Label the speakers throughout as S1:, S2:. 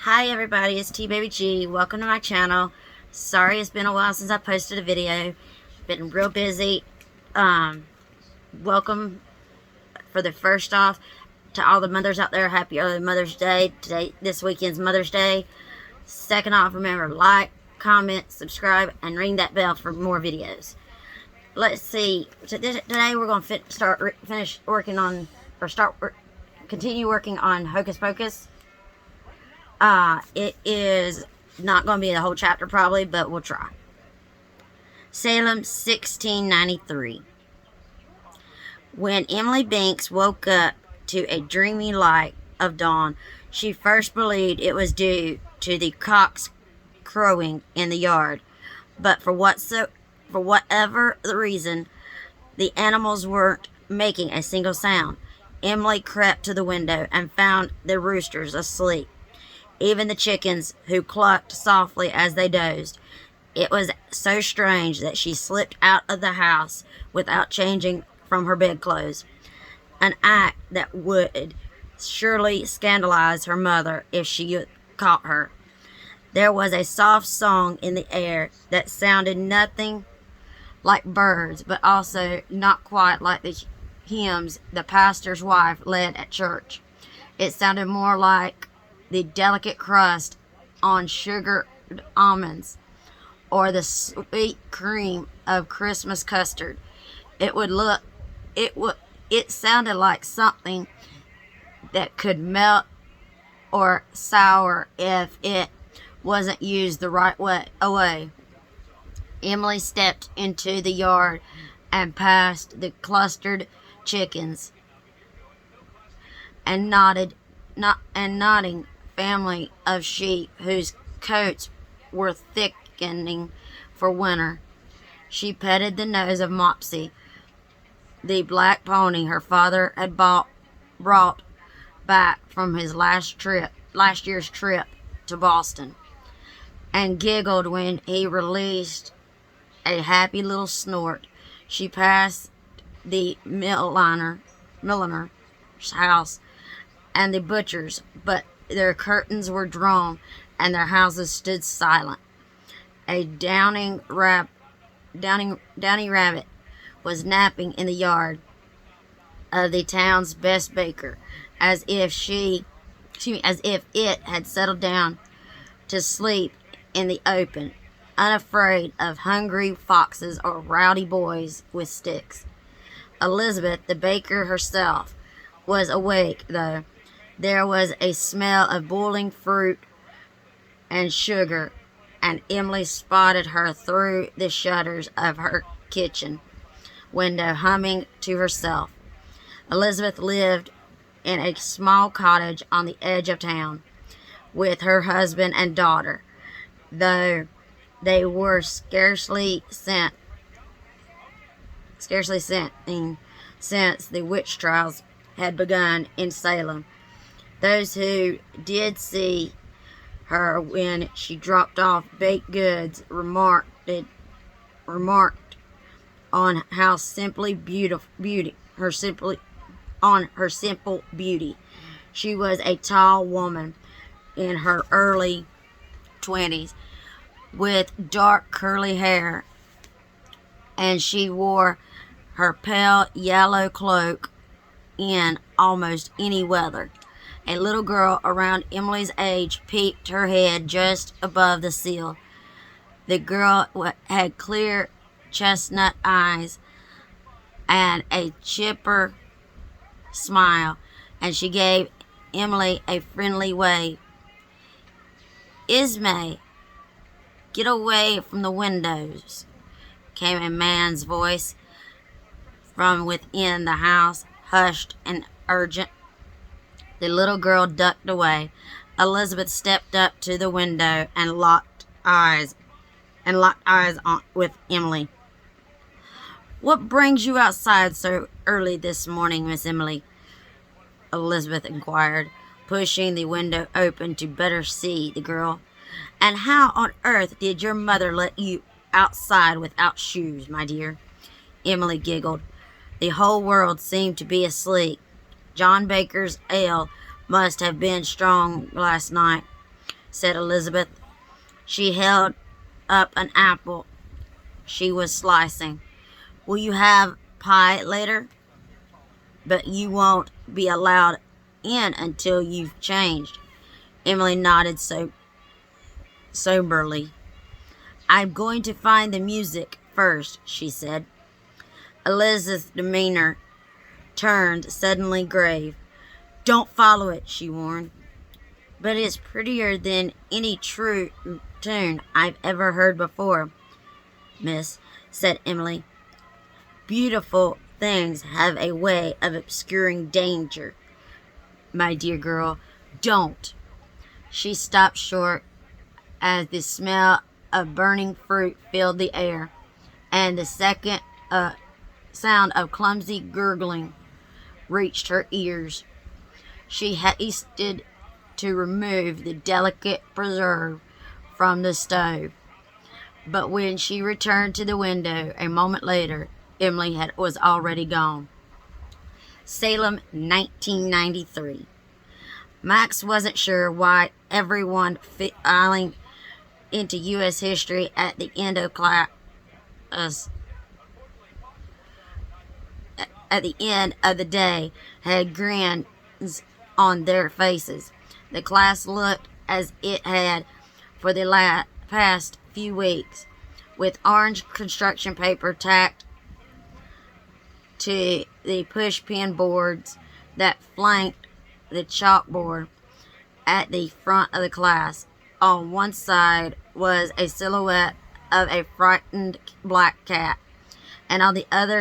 S1: Hi everybody, it's TBabyG. Welcome to my channel. Sorry it's been a while since I posted a video. Been real busy. Welcome for the first off to all the mothers out there. Happy early Mother's Day. This weekend's Mother's Day. Second off, remember, like, comment, subscribe, and ring that bell for more videos. Let's see. Today we're going to continue working on Hocus Pocus. It is not going to be the whole chapter probably, but we'll try. Salem, 1693. When Emily Binks woke up to a dreamy light of dawn, she first believed it was due to the cocks crowing in the yard. But for whatever the reason, the animals weren't making a single sound. Emily crept to the window and found the roosters asleep. Even the chickens, who clucked softly as they dozed. It was so strange that she slipped out of the house without changing from her bedclothes, an act that would surely scandalize her mother if she caught her. There was a soft song in the air that sounded nothing like birds, but also not quite like the hymns the pastor's wife led at church. It sounded more like the delicate crust on sugared almonds, or the sweet cream of Christmas custard. It sounded like something that could melt or sour if it wasn't used the right way. Emily stepped into the yard and past the clustered chickens and nodding family of sheep whose coats were thickening for winter. She petted the nose of Mopsy, the black pony her father had brought back from his last year's trip to Boston, and giggled when he released a happy little snort. She passed the milliner's house and the butcher's, but their curtains were drawn and their houses stood silent. A downy rabbit was napping in the yard of the town's best baker, as if it had settled down to sleep in the open, unafraid of hungry foxes or rowdy boys with sticks. Elizabeth, the baker herself, was awake, though. There was a smell of boiling fruit and sugar, and Emily spotted her through the shutters of her kitchen window, humming to herself. Elizabeth lived in a small cottage on the edge of town with her husband and daughter, though they were scarcely seen since the witch trials had begun in Salem. Those who did see her when she dropped off baked goods remarked on her simple beauty. She was a tall woman in her early 20s with dark curly hair, and she wore her pale yellow cloak in almost any weather. A little girl around Emily's age peeped her head just above the sill. The girl had clear chestnut eyes and a chipper smile, and she gave Emily a friendly wave. "Ismay, get away from the windows," came a man's voice from within the house, hushed and urgent. The little girl ducked away. Elizabeth stepped up to the window and locked eyes with Emily. "What brings you outside so early this morning, Miss Emily?" Elizabeth inquired, pushing the window open to better see the girl. "And how on earth did your mother let you outside without shoes, my dear?" Emily giggled. The whole world seemed to be asleep. John Baker's ale must have been strong last night. said Elizabeth. She held up an apple she was slicing. Will you have pie later? But you won't be allowed in until you've changed. Emily nodded soberly. I'm going to find the music first, she said. Elizabeth's demeanor turned suddenly grave. Don't follow it, she warned. But it's prettier than any true tune I've ever heard before, miss, said Emily. Beautiful things have a way of obscuring danger. My dear girl, don't. She stopped short as the smell of burning fruit filled the air, and the second sound of clumsy gurgling reached her ears. She hasted to remove the delicate preserve from the stove, but when she returned to the window a moment later, Emily was already gone. Salem, 1993. Max wasn't sure why everyone filing into U.S. history at the end of class at the end of the day had grins on their faces. The class looked as it had for the past few weeks, with orange construction paper tacked to the pushpin boards that flanked the chalkboard at the front of the class. On one side was a silhouette of a frightened black cat, and on the other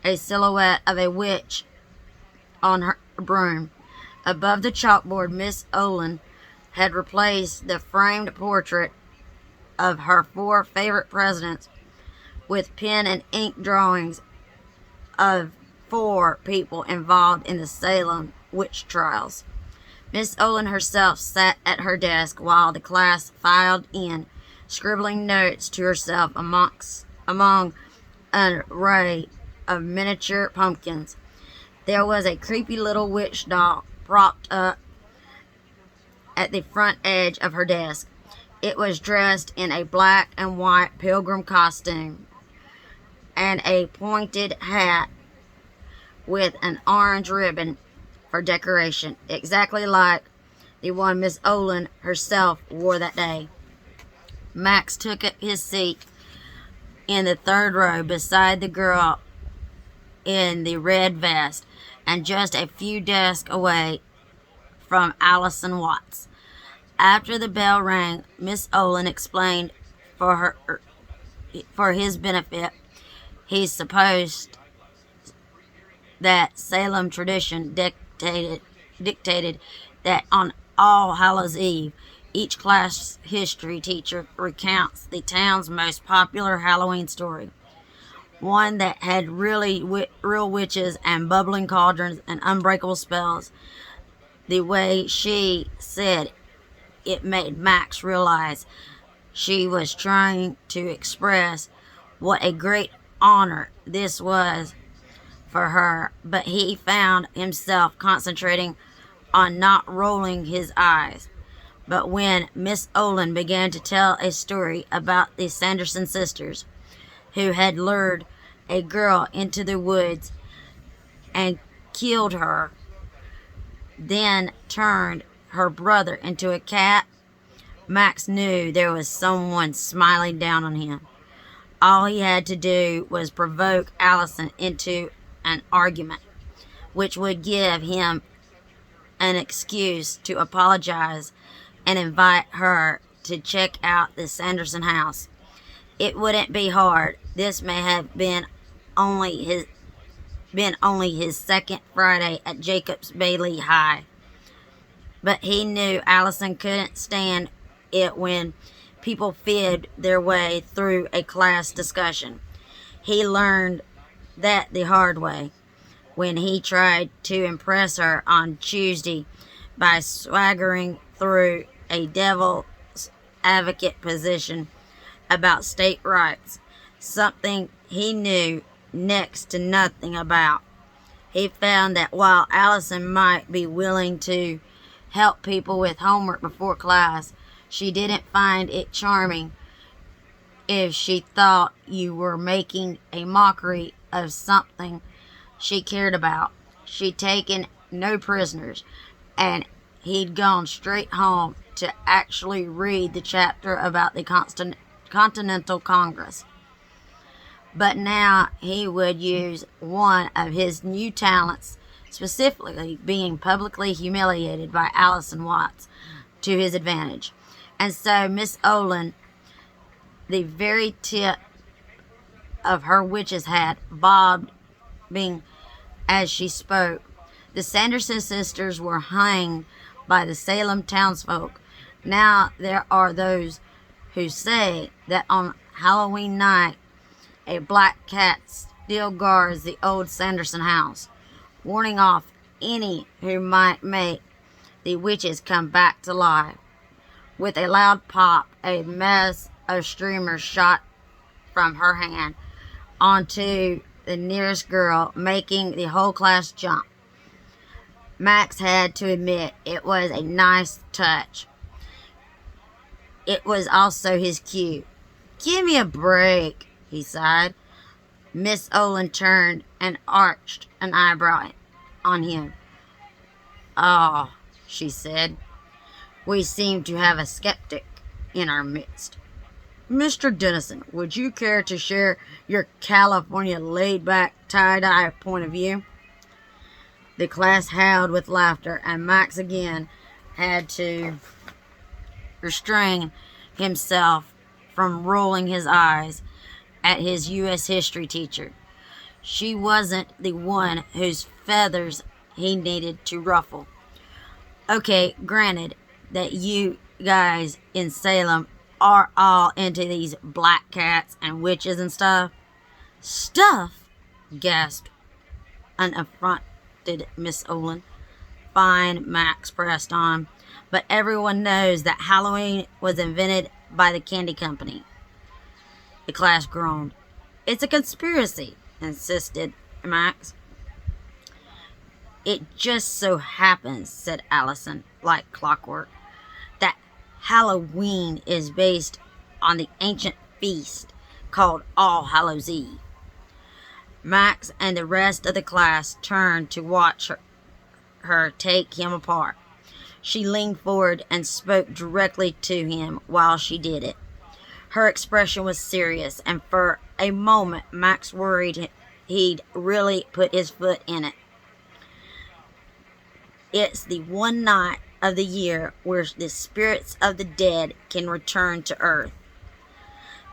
S1: a silhouette of a witch on her broom. Above the chalkboard, Miss Olin had replaced the framed portrait of her 4 favorite presidents with pen and ink drawings of 4 people involved in the Salem witch trials. Miss Olin herself sat at her desk while the class filed in, scribbling notes to herself among an array of miniature pumpkins. There was a creepy little witch doll propped up at the front edge of her desk. It was dressed in a black and white pilgrim costume and a pointed hat with an orange ribbon for decoration, exactly like the one Miss Olin herself wore that day. Max took up his seat in the 3rd row beside the girl in the red vest, and just a few desks away from Allison Watts. After the bell rang, Miss Olin explained for his benefit, he supposed that Salem tradition dictated that on All Hallows Eve, each class history teacher recounts the town's most popular Halloween story. One that had real witches and bubbling cauldrons and unbreakable spells. The way she said it made Max realize she was trying to express what a great honor this was for her, but he found himself concentrating on not rolling his eyes. But when Miss Olin began to tell a story about the Sanderson sisters, who had lured a girl into the woods and killed her, then turned her brother into a cat, Max knew there was someone smiling down on him. All he had to do was provoke Allison into an argument, which would give him an excuse to apologize and invite her to check out the Sanderson house. It wouldn't be hard. This may have been only his 2nd Friday at Jacobs Bailey High. But he knew Allison couldn't stand it when people fibbed their way through a class discussion. He learned that the hard way when he tried to impress her on Tuesday by swaggering through a devil's advocate position about state rights, something he knew next to nothing about. He found that while Allison might be willing to help people with homework before class. She didn't find it charming if she thought you were making a mockery of something she cared about. She'd taken no prisoners, and he'd gone straight home to actually read the chapter about the Continental Congress. But now he would use one of his new talents, specifically being publicly humiliated by Allison Watts, to his advantage. And so Miss Olin, the very tip of her witch's hat, bobbing as she spoke. The Sanderson sisters were hanged by the Salem townsfolk. Now there are those who say that on Halloween night, a black cat still guards the old Sanderson house, warning off any who might make the witches come back to life. With a loud pop, a mess of streamers shot from her hand onto the nearest girl, making the whole class jump. Max had to admit it was a nice touch. It was also his cue. "Give me a break," he sighed. Miss Olin turned and arched an eyebrow on him. "Ah," she said, "we seem to have a skeptic in our midst. Mr. Dennison, would you care to share your California laid-back, tie-dye point of view?" The class howled with laughter, and Max again had to restrain himself from rolling his eyes at his U.S. history teacher. She wasn't the one whose feathers he needed to ruffle. Okay, granted that you guys in Salem are all into these black cats and witches and stuff. Stuff? Gasped unaffronted Miss Olin. Fine, Max pressed on, but everyone knows that Halloween was invented by the candy company. The class groaned. "It's a conspiracy," insisted Max. "It just so happens," said Allison, like clockwork, "that Halloween is based on the ancient feast called All Hallows Eve." Max and the rest of the class turned to watch her take him apart. She leaned forward and spoke directly to him while she did it. Her expression was serious, and for a moment Max worried he'd really put his foot in it. "It's the one night of the year where the spirits of the dead can return to earth."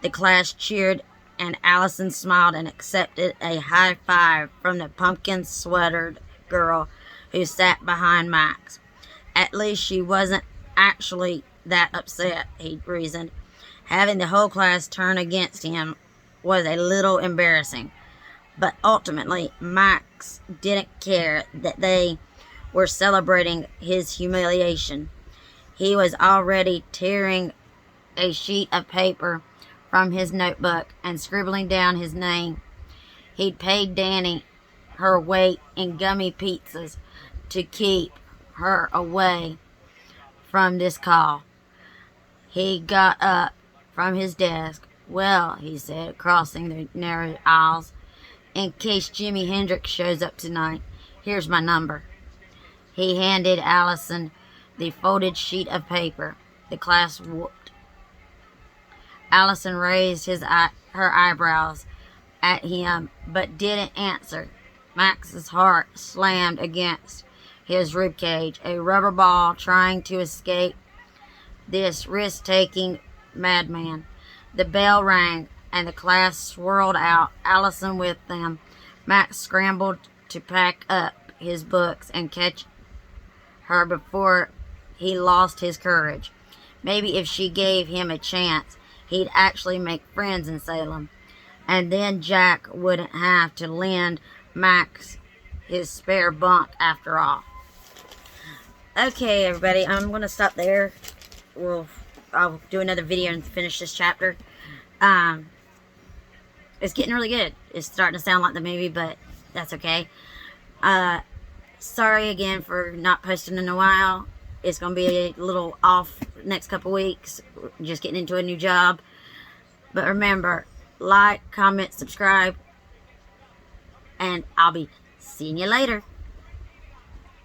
S1: The class cheered, and Allison smiled and accepted a high five from the pumpkin-sweatered girl who sat behind Max. At least she wasn't actually that upset, he reasoned. Having the whole class turn against him was a little embarrassing, but ultimately Max didn't care that they were celebrating his humiliation. He was already tearing a sheet of paper from his notebook and scribbling down his name. He'd paid Danny her weight in gummy pizzas to keep her away from this call. He got up from his desk. "Well," he said, crossing the narrow aisles, "in case Jimi Hendrix shows up tonight, here's my number." He handed Allison the folded sheet of paper. The class whooped. Allison raised her eyebrows at him, but didn't answer. Max's heart slammed against his ribcage, a rubber ball trying to escape this risk-taking madman. The bell rang, and the class swirled out, Allison with them. Max scrambled to pack up his books and catch her before he lost his courage. Maybe if she gave him a chance, he'd actually make friends in Salem. And then Jack wouldn't have to lend Max his spare bunk after all. Okay, everybody, I'm going to stop there. I'll do another video and finish this chapter. It's getting really good. It's starting to sound like the movie, but that's okay. Sorry again for not posting in a while. It's going to be a little off next couple weeks. Just getting into a new job. But remember, like, comment, subscribe. And I'll be seeing you later.